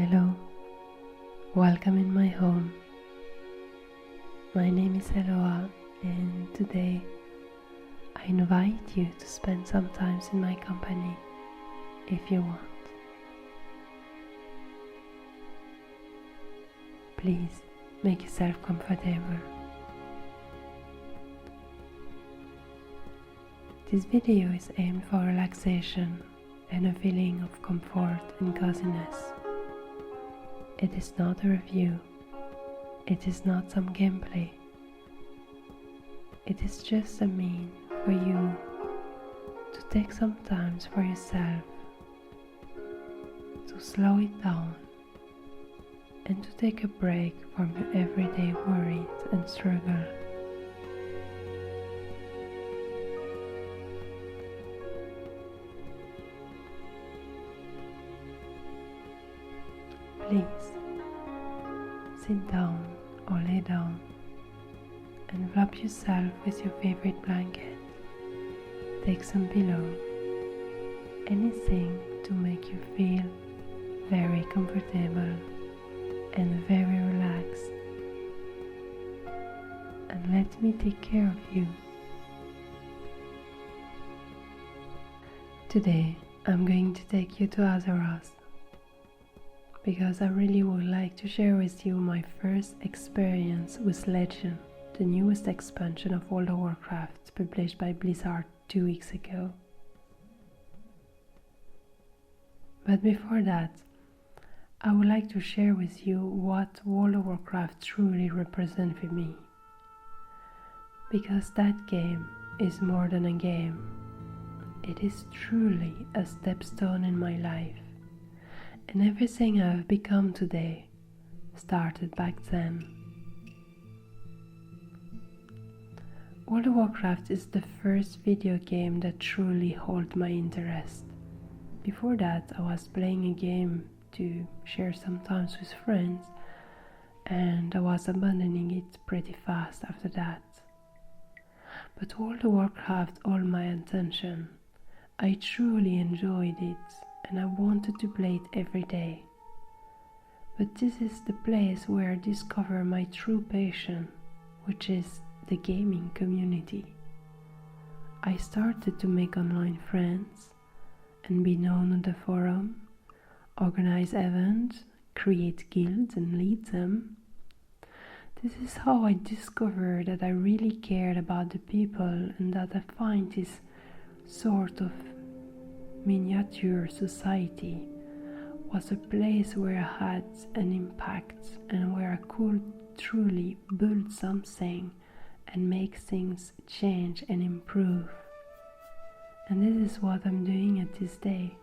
Hello, welcome in my home. My name is Elloa, and today I invite you to spend some time in my company if you want. Please make yourself comfortable. This video is aimed for relaxation and a feeling of comfort and coziness. It is not a review, it is not some gameplay. It is just a means for you to take some time for yourself, to slow it down, and to take a break from your everyday worries and struggle. Please sit down or lay down and wrap yourself with your favorite blanket. Take some pillow, anything to make you feel very comfortable and very relaxed. And let me take care of you. Today I'm going to take you to Azeroth, because I really would like to share with you my first experience with Legend, the newest expansion of World of Warcraft published by Blizzard 2 weeks ago. But before that, I would like to share with you what World of Warcraft truly represents for me. Because that game is more than a game. It is truly a stepstone in my life. And everything I've become today started back then. World of Warcraft is the first video game that truly held my interest. Before that, I was playing a game to share sometimes with friends, and I was abandoning it pretty fast after that. But World of Warcraft held my attention. I truly enjoyed it, and I wanted to play it every day. But this is the place where I discover my true passion, which is the gaming community. I started to make online friends and be known on the forum, organize events, create guilds and lead them. This is how I discovered that I really cared about the people and that I find this sort of miniature society was a place where I had an impact and where I could truly build something and make things change and improve. And this is what I'm doing at this day,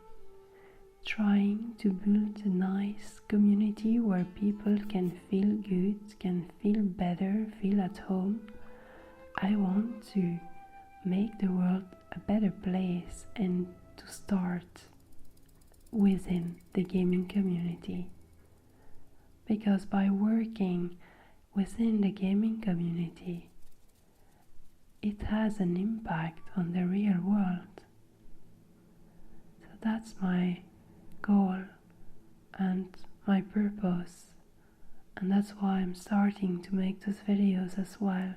trying to build a nice community where people can feel good, can feel better, feel at home. I want to make the world a better place and to start within the gaming community, because by working within the gaming community it has an impact on the real world. So that's my goal and my purpose, and that's why I'm starting to make those videos as well.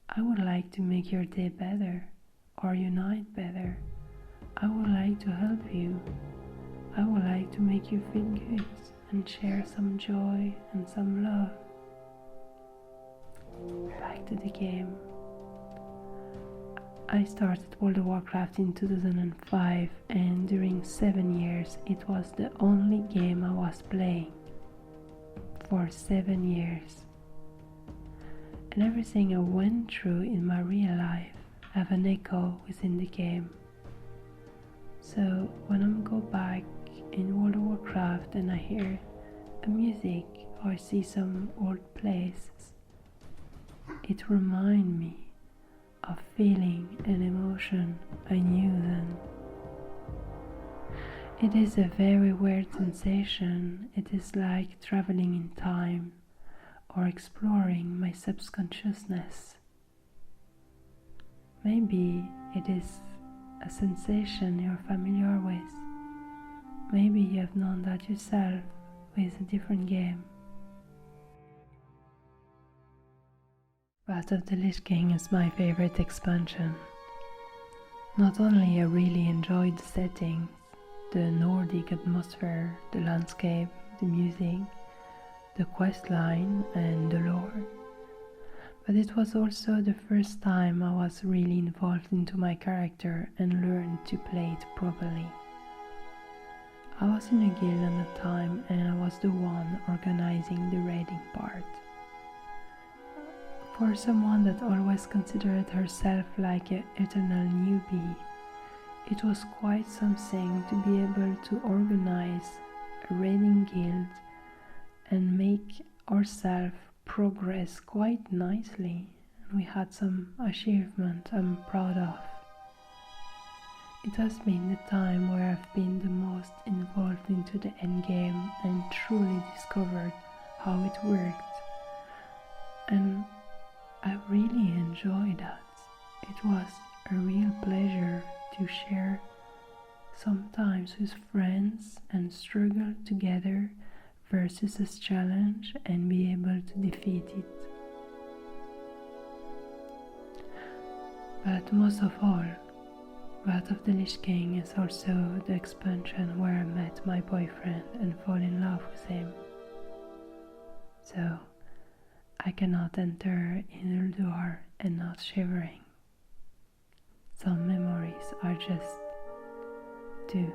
I would like to make your day better or unite better. I would like to help you. I would like to make you feel good and share some joy and some love. Back to the game. I started World of Warcraft in 2005, and during 7 years it was the only game I was playing. For 7 years. And everything I went through in my real life have an echo within the game. So when I go back in World of Warcraft and I hear a music or see some old places, it reminds me of feeling and emotion I knew then. It is a very weird sensation. It is like traveling in time or exploring my subconsciousness. Maybe it is a sensation you're familiar with. Maybe you have known that yourself with a different game. Wrath of the Lich King is my favorite expansion. Not only I really enjoyed the settings, the Nordic atmosphere, the landscape, the music, the quest line and the lore, but it was also the first time I was really involved into my character and learned to play it properly. I was in a guild at the time and I was the one organizing the raiding part. For someone that always considered herself like an eternal newbie, it was quite something to be able to organize a raiding guild and make ourselves progress quite nicely, and we had some achievement I'm proud of. It has been the time where I've been the most involved into the endgame and truly discovered how it worked, and I really enjoyed that. It was a real pleasure to share sometimes with friends and struggle together versus a challenge and be able to defeat it. But most of all, Wrath of the Lich King is also the expansion where I met my boyfriend and fall in love with him. So I cannot enter in Elloa and not shivering. Some memories are just too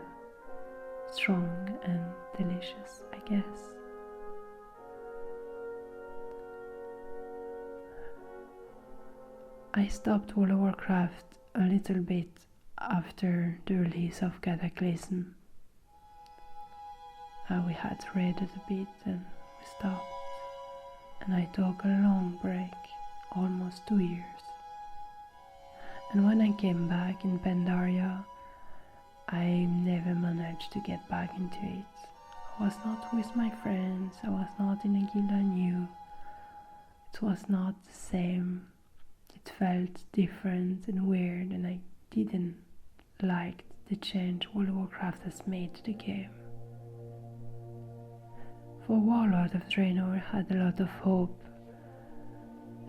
strong and delicious, I guess. I stopped World of Warcraft a little bit after the release of Cataclysm. We had raided a bit and we stopped, and I took a long break, almost 2 years. And when I came back in Pandaria, I never managed to get back into it. I was not with my friends, I was not in a guild I knew. It was not the same. It felt different and weird, and I didn't like the change World of Warcraft has made to the game. For Warlord of Draenor I had a lot of hope.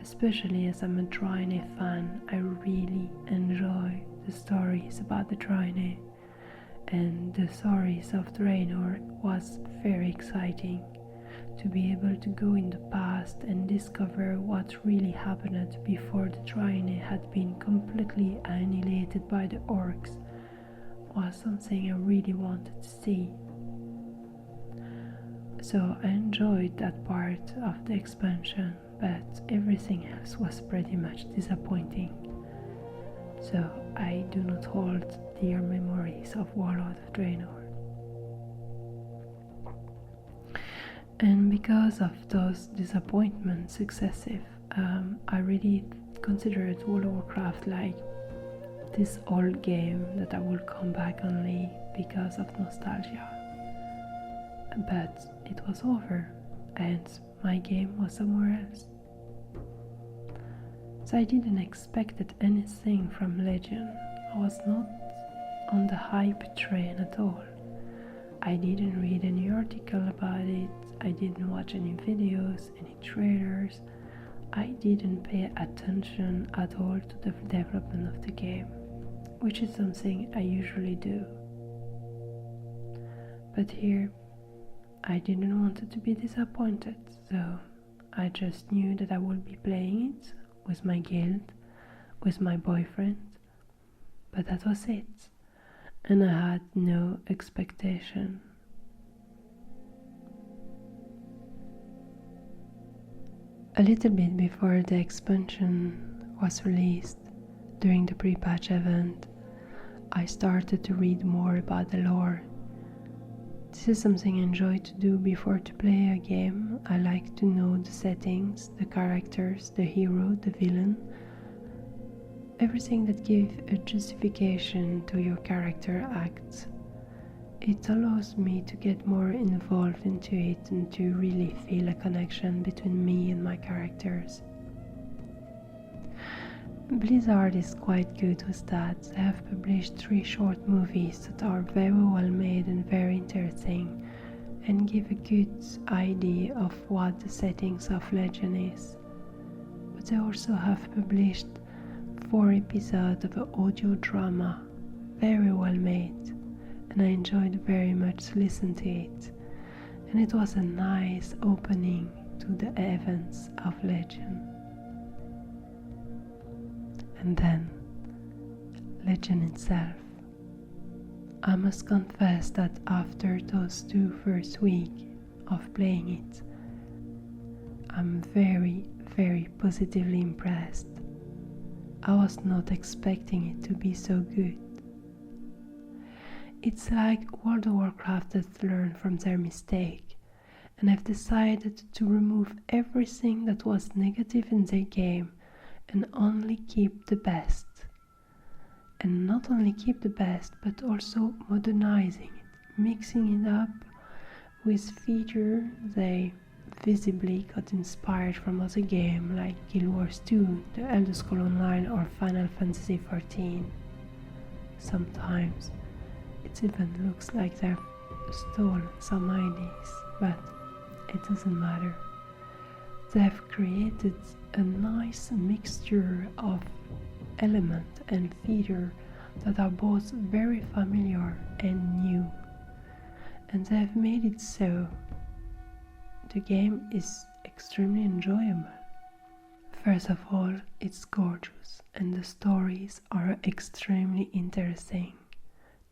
Especially as I'm a Draenei fan, I really enjoy the stories about the Draenei, and the stories of Draenor was very exciting to be able to go in the past and discover what really happened before the Draenei had been completely annihilated by the orcs was something I really wanted to see. So I enjoyed that part of the expansion, but everything else was pretty much disappointing. So I do not hold dear memories of Warlord of Draenor. And because of those disappointments successive, I really considered World of Warcraft like this old game that I will come back only because of nostalgia. But it was over and my game was somewhere else. So I didn't expect anything from Legion. I was not on the hype train at all. I didn't read any article about it, I didn't watch any videos, any trailers. I didn't pay attention at all to the development of the game, which is something I usually do. But here, I didn't want it to be disappointed, so I just knew that I would be playing it with my guild, with my boyfriend, but that was it. And I had no expectation. A little bit before the expansion was released, during the pre-patch event, I started to read more about the lore. This is something I enjoy to do before to play a game. I like to know the settings, the characters, the hero, the villain, everything that gives a justification to your character acts. It allows me to get more involved into it and to really feel a connection between me and my characters. Blizzard is quite good with that. They have published 3 short movies that are very well made and very interesting, and give a good idea of what the settings of Legend is. But I also have published 4 episodes of an audio drama, very well made, and I enjoyed very much to listen to it. And it was a nice opening to the events of Legend. And then, Legend itself. I must confess that after those 2 first weeks of playing it, I'm very, very positively impressed. I was not expecting it to be so good. It's like World of Warcraft has learned from their mistake, and have decided to remove everything that was negative in their game and only keep the best. And not only keep the best, but also modernizing it, mixing it up with features they visibly got inspired from other games like Guild Wars 2, The Elder Scrolls Online or Final Fantasy XIV. Sometimes it even looks like they've stolen some ideas, but it doesn't matter. They've created a nice mixture of elements and features that are both very familiar and new, and they've made it so the game is extremely enjoyable. First of all, it's gorgeous and the stories are extremely interesting.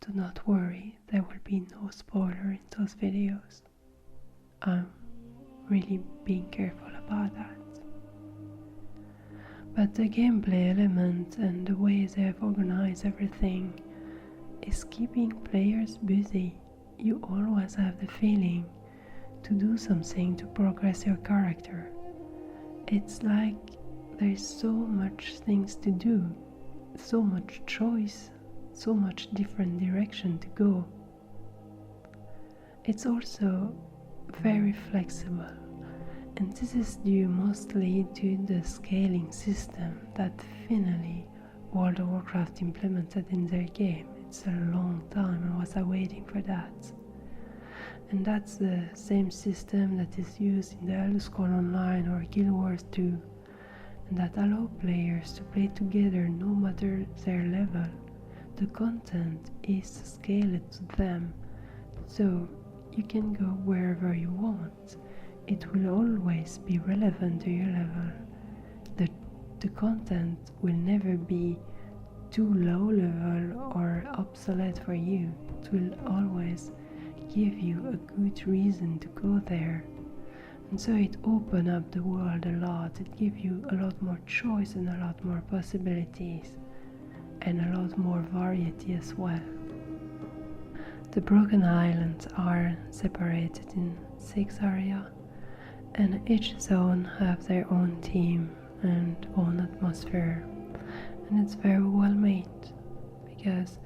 Do not worry, there will be no spoiler in those videos. I'm really being careful about that. But the gameplay element and the way they have organized everything is keeping players busy. You always have the feeling to do something to progress your character. It's like there's so much things to do, so much choice, so much different direction to go. It's also very flexible, and this is due mostly to the scaling system that finally World of Warcraft implemented in their game. It's a long time I was waiting for that. And that's the same system that is used in the Elder Scrolls Online or Guild Wars 2, and that allow players to play together no matter their level. The content is scaled to them, so you can go wherever you want. It will always be relevant to your level. The content will never be too low level or obsolete for you. It will always give you a good reason to go there. And so it opens up the world a lot. It gives you a lot more choice and a lot more possibilities and a lot more variety as well. The Broken Islands are separated in 6 areas, and each zone have their own theme and own atmosphere, and it's very well made because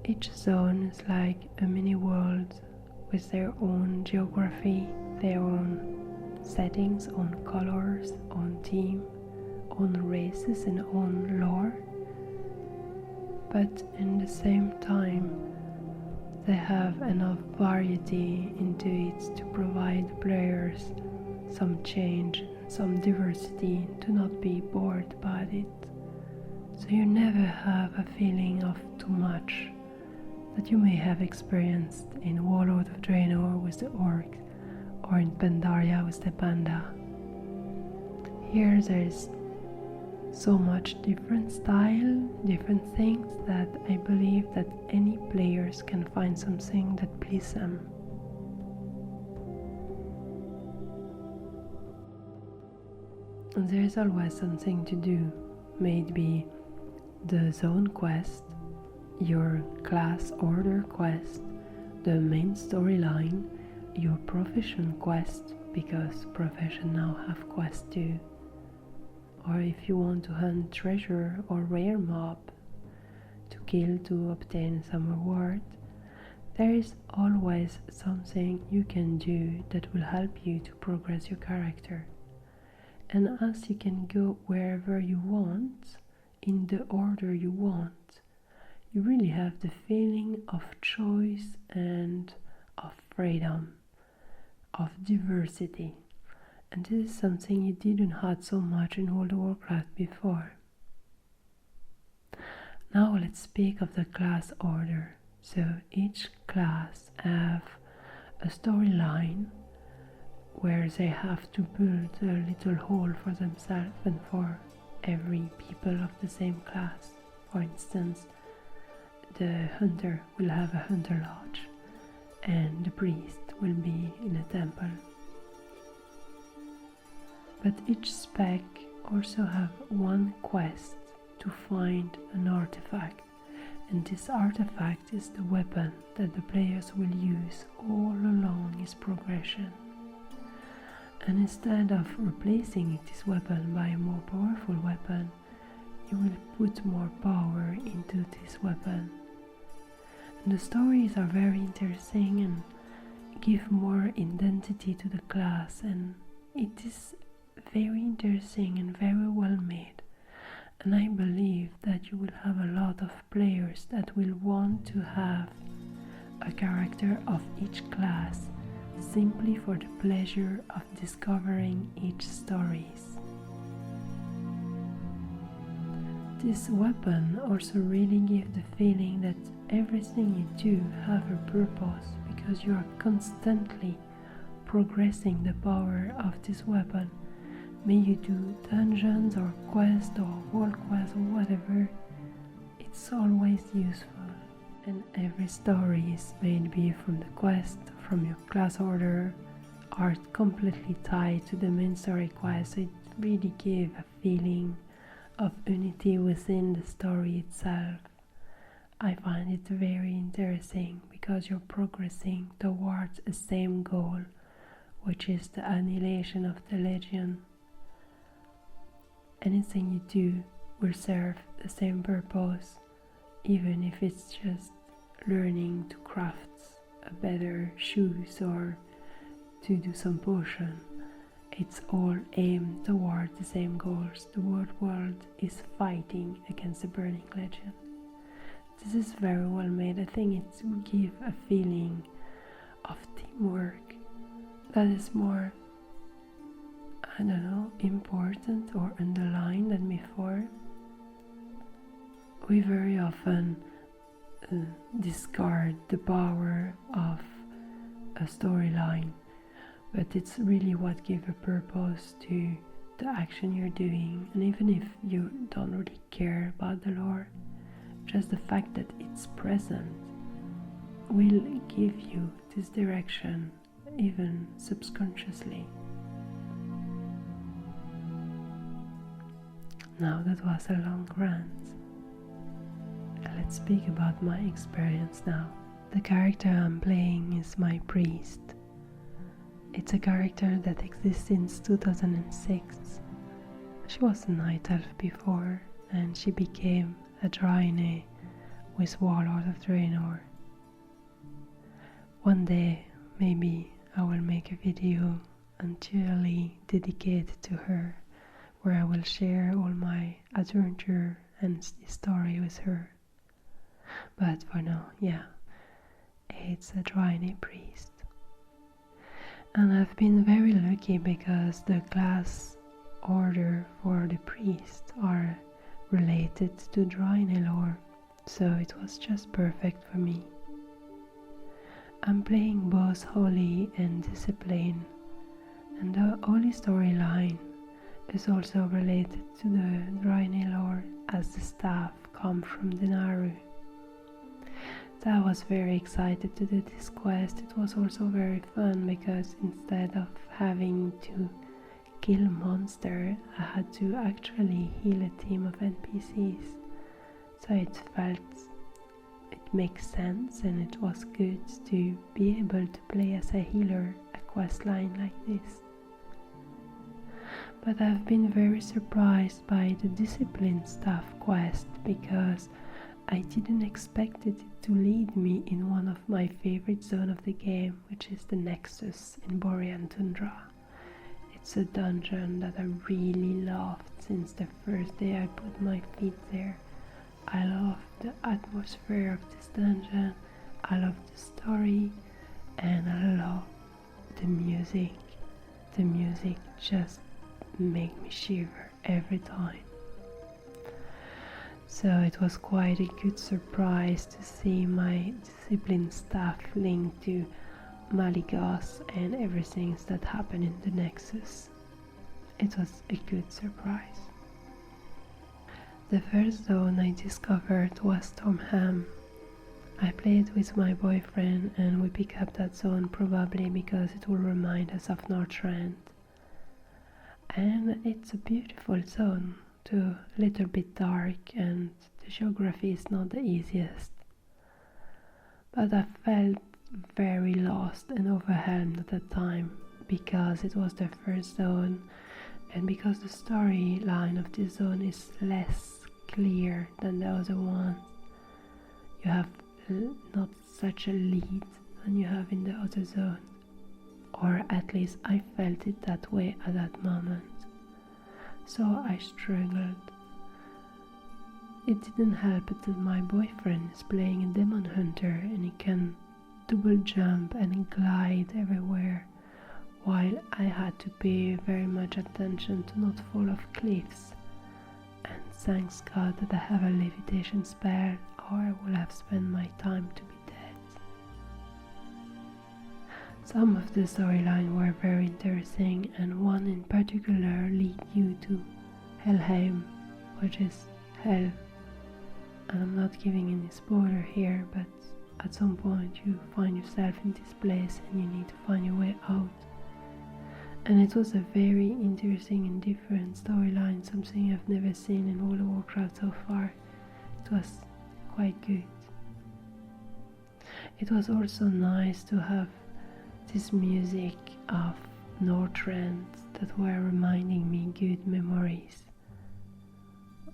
each zone is like a mini world with their own geography, their own settings, own colors, own theme, own races and own lore. But in the same time they have enough variety into it to provide players some change, some diversity, to not be bored by it. So you never have a feeling of too much that you may have experienced in Warlord of Draenor with the orc or in Pandaria with the panda. Here there's so much different style, different things that I believe that any players can find something that pleases them. And there's always something to do, maybe the zone quest, your class order quest, the main storyline, your profession quest, because profession now have quest too, or if you want to hunt treasure or rare mob to kill to obtain some reward, there is always something you can do that will help you to progress your character. And as you can go wherever you want, in the order you want, you really have the feeling of choice and of freedom. of diversity, and this is something you didn't have so much in World of Warcraft before. Now let's speak of the class order. So each class have a storyline where they have to build a little hole for themselves and for every people of the same class. For instance, the hunter will have a hunter lodge and the priest will be in a temple. But each spec also have one quest to find an artifact, and this artifact is the weapon that the players will use all along his progression. And instead of replacing this weapon by a more powerful weapon, you will put more power into this weapon. And the stories are very interesting and give more identity to the class, and it is very interesting and very well made. And I believe that you will have a lot of players that will want to have a character of each class simply for the pleasure of discovering each stories. This weapon also really gives the feeling that everything you do have a purpose, because you are constantly progressing the power of this weapon. May you do dungeons or quests or world quests or whatever, it's always useful. And every story is maybe from the quest, from your class order, are completely tied to the main story quest, so it really gives a feeling of unity within the story itself. I find it very interesting because you're progressing towards the same goal, which is the annihilation of the Legion. Anything you do will serve the same purpose, even if it's just learning to craft a better shoes or to do some potion. It's all aimed towards the same goals. The world is fighting against the Burning Legion. This is very well made. I think it will give a feeling of teamwork that is more, I don't know, important or underlined than before. We very often discard the power of a storyline, but it's really what gives a purpose to the action you're doing. And even if you don't really care about the lore, just the fact that it's present will give you this direction, even subconsciously. Now that was a long rant. Let's speak about my experience now. The character I'm playing is my priest. It's a character that exists since 2006. She was a night elf before, and she became a Draenei with Warlord of Draenor. One day, maybe I will make a video entirely dedicated to her, where I will share all my adventure and story with her. But for now, yeah, it's a Draenei priest. And I've been very lucky because the class order for the priest are related to Draenei lore, so it was just perfect for me. I'm playing both Holy and Discipline, and the Holy storyline is also related to the Draenei lore, as the staff come from Denaru. So I was very excited to do this quest. It was also very fun because instead of having to kill monster, I had to actually heal a team of NPCs. So it makes sense, and it was good to be able to play as a healer a quest line like this. But I've been very surprised by the Discipline staff quest because I didn't expect it to lead me in one of my favorite zones of the game, which is the Nexus in Borean Tundra. It's a dungeon that I really loved since the first day I put my feet there. I love the atmosphere of this dungeon, I love the story, and I love the music. The music just made me shiver every time. So it was quite a good surprise to see my discipline staff linked to Maligas and everything that happened in the Nexus. It was a good surprise. The first zone I discovered was Helheim. I played with my boyfriend and we picked up that zone probably because it will remind us of Northrend. And it's a beautiful zone, too, a little bit dark, and the geography is not the easiest. But I felt very lost and overwhelmed at that time because it was the first zone and because the storyline of this zone is less clear than the other ones. You have not such a lead than you have in the other zone, or at least I felt it that way at that moment. So I struggled. It didn't help that my boyfriend is playing a demon hunter and he can double jump and glide everywhere, while I had to pay very much attention to not fall off cliffs. And thanks God that I have a levitation spell, or I would have spent my time to be dead. Some of the storyline were very interesting, and one in particular lead you to Helheim, which is hell. And I'm not giving any spoiler here, but at some point you find yourself in this place and you need to find your way out. And it was a very interesting and different storyline, something I've never seen in World of Warcraft so far. It was quite good. It was also nice to have this music of Northrend that were reminding me good memories.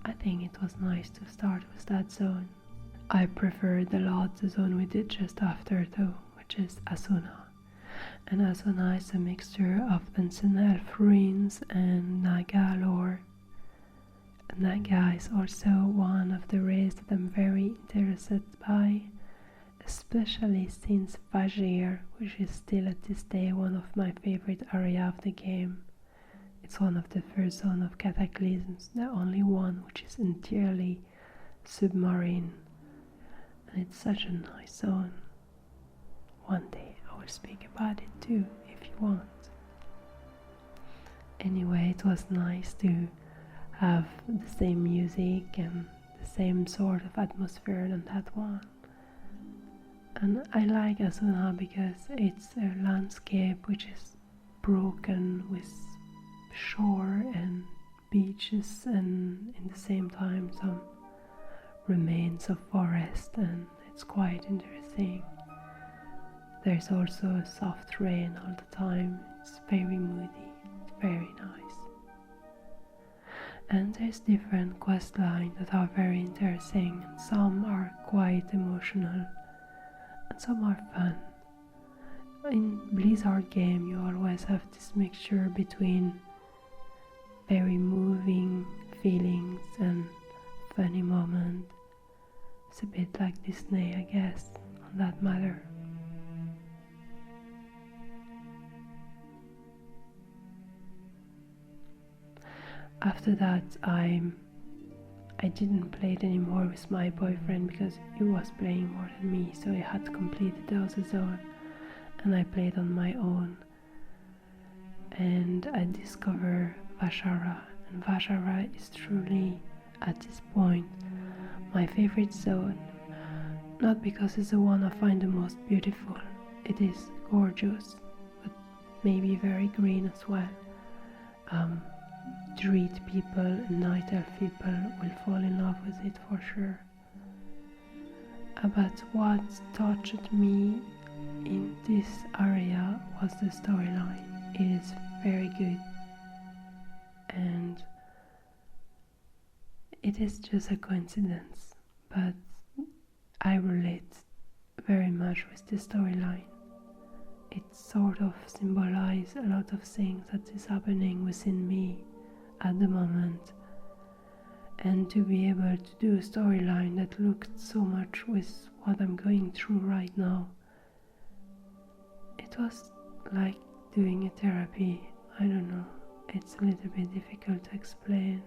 I think it was nice to start with that zone. I preferred a lot the zone we did just after though, which is Asuna. And Asuna is a mixture of ancient elf ruins and Naga lore. Naga is also one of the races that I'm very interested by, especially since Vajir, which is still at this day one of my favorite areas of the game. It's one of the first zones of Cataclysms, the only one which is entirely submarine. And it's such a nice zone. One day I will speak about it too, if you want. Anyway, it was nice to have the same music and the same sort of atmosphere than that one. And I like Asuna because it's a landscape which is broken with shore and beaches, and in the same time some remains of forest, and it's quite interesting. There's also a soft rain all the time. It's very moody, it's very nice. And there's different quest lines that are very interesting. Some are quite emotional and some are fun. In Blizzard game you always have this mixture between very moving feelings and funny moments. It's a bit like Disney, I guess, on that matter. After that I didn't play it anymore with my boyfriend because he was playing more than me, so he had completed the other zone and I played on my own. And I discovered Vashara, and Vashara is truly, at this point, my favorite zone. Not because it's the one I find the most beautiful, it is gorgeous, but maybe very green as well. Druid people and night elf people will fall in love with it for sure. But what touched me in this area was the storyline. It is very good, and it is just a coincidence, but I relate very much with the storyline. It sort of symbolizes a lot of things that is happening within me at the moment, and to be able to do a storyline that looked so much with what I'm going through right now, it was like doing a therapy. I don't know, it's a little bit difficult to explain,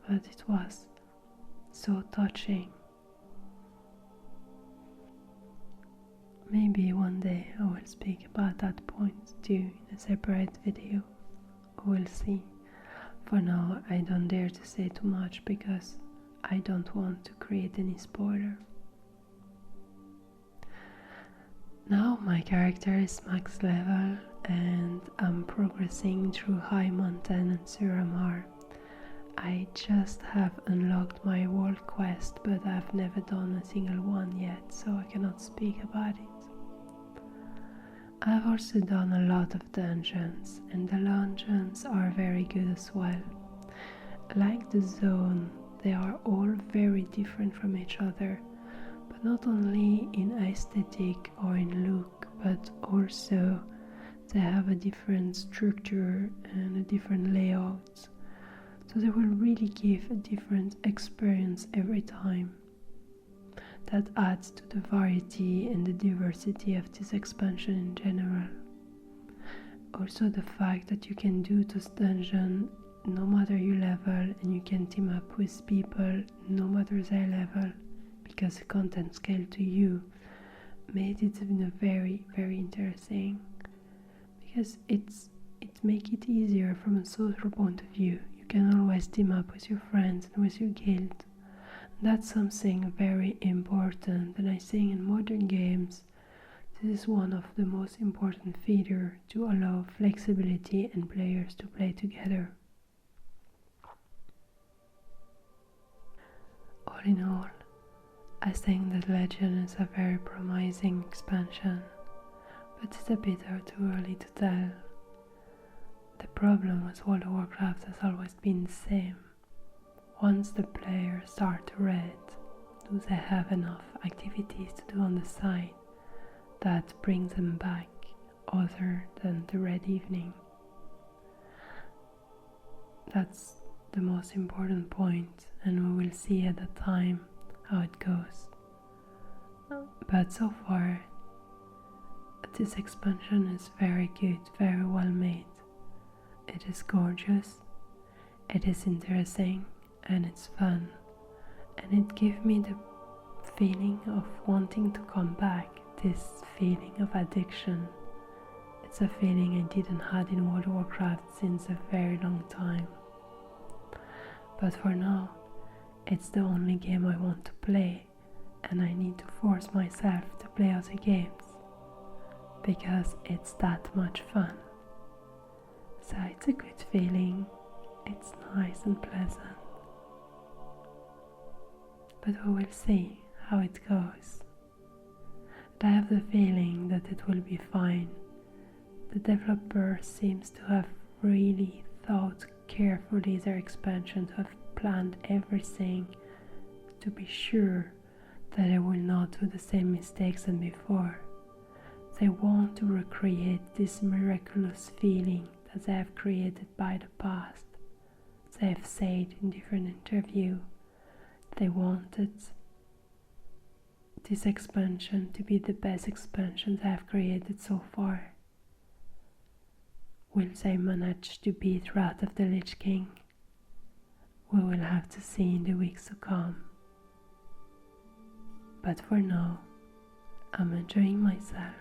but it was so touching. Maybe one day I will speak about that point too in a separate video. We'll see. For now, I don't dare to say too much because I don't want to create any spoiler. Now my character is max level and I'm progressing through High Mountain and Suramar. I just have unlocked my world quest, but I've never done a single one yet, so I cannot speak about it. I've also done a lot of dungeons, and the dungeons are very good as well. Like the zone, they are all very different from each other, but not only in aesthetic or in look, but also they have a different structure and a different layout. So they will really give a different experience every time. That adds to the variety and the diversity of this expansion in general. Also the fact that you can do this dungeon no matter your level, and you can team up with people no matter their level, because the content scaled to you, made it very, very interesting. Because it makes it easier from a social point of view. You can always team up with your friends and with your guild. That's something very important, and I think in modern games this is one of the most important features to allow flexibility and players to play together. All in all, I think that Legend is a very promising expansion, but it's a bit too early to tell. The problem with World of Warcraft has always been the same. Once the players start to read, do they have enough activities to do on the side that brings them back other than the red evening? That's the most important point, and we will see at the time how it goes. But so far, this expansion is very good, very well made. It is gorgeous, it is interesting, and it's fun, and it gives me the feeling of wanting to come back, this feeling of addiction. It's a feeling I didn't have in World of Warcraft since a very long time. But for now, it's the only game I want to play, and I need to force myself to play other games, because it's that much fun. So it's a good feeling, it's nice and pleasant. But we will see how it goes. And I have the feeling that it will be fine. The developer seems to have really thought carefully their expansion, to have planned everything to be sure that they will not do the same mistakes than before. They want to recreate this miraculous feeling that they have created by the past. They have said in different interviews they wanted this expansion to be the best expansion they have created so far. Will they manage to beat Wrath of the Lich King? We will have to see in the weeks to come. But for now, I'm enjoying myself,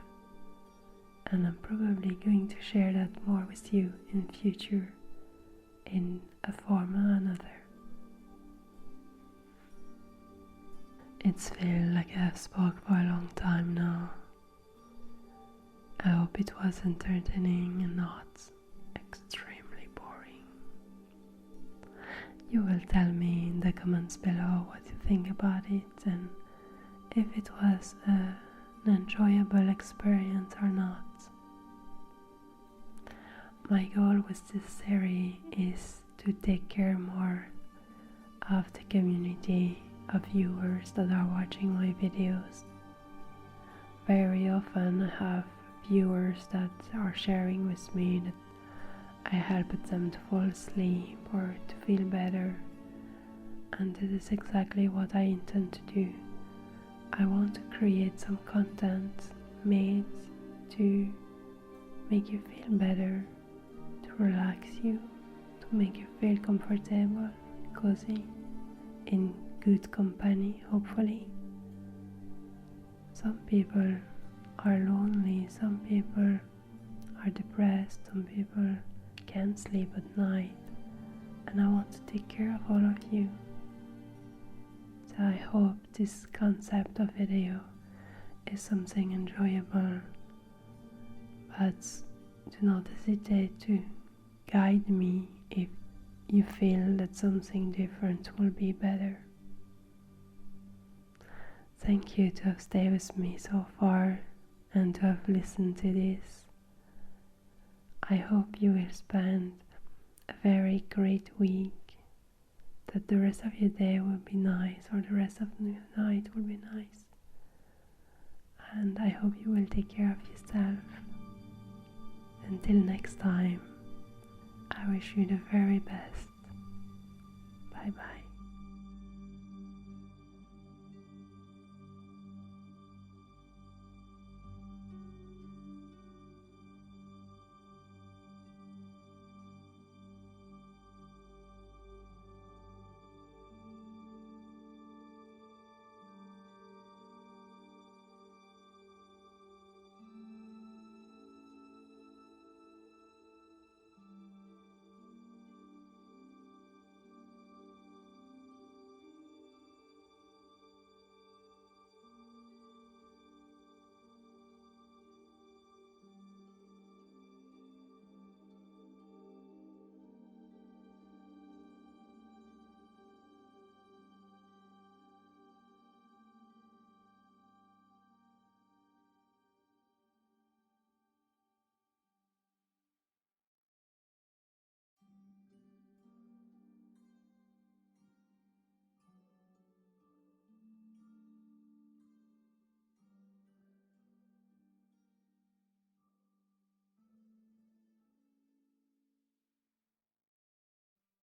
and I'm probably going to share that more with you in future, in a form or another. It's feel like I have spoke for a long time now. I hope it was entertaining and not extremely boring. You will tell me in the comments below what you think about it, and if it was an enjoyable experience or not. My goal with this series is to take care more of the community of viewers that are watching my videos. Very often I have viewers that are sharing with me that I helped them to fall asleep or to feel better, and this is exactly what I intend to do. I want to create some content made to make you feel better, to relax you, to make you feel comfortable, cozy, in good company, hopefully. Some people are lonely, some people are depressed, some people can't sleep at night, and I want to take care of all of you. So I hope this concept of video is something enjoyable, but do not hesitate to guide me if you feel that something different will be better. Thank you to have stayed with me so far and to have listened to this. I hope you will spend a very great week, that the rest of your day will be nice, or the rest of the night will be nice. And I hope you will take care of yourself. Until next time, I wish you the very best. Bye bye.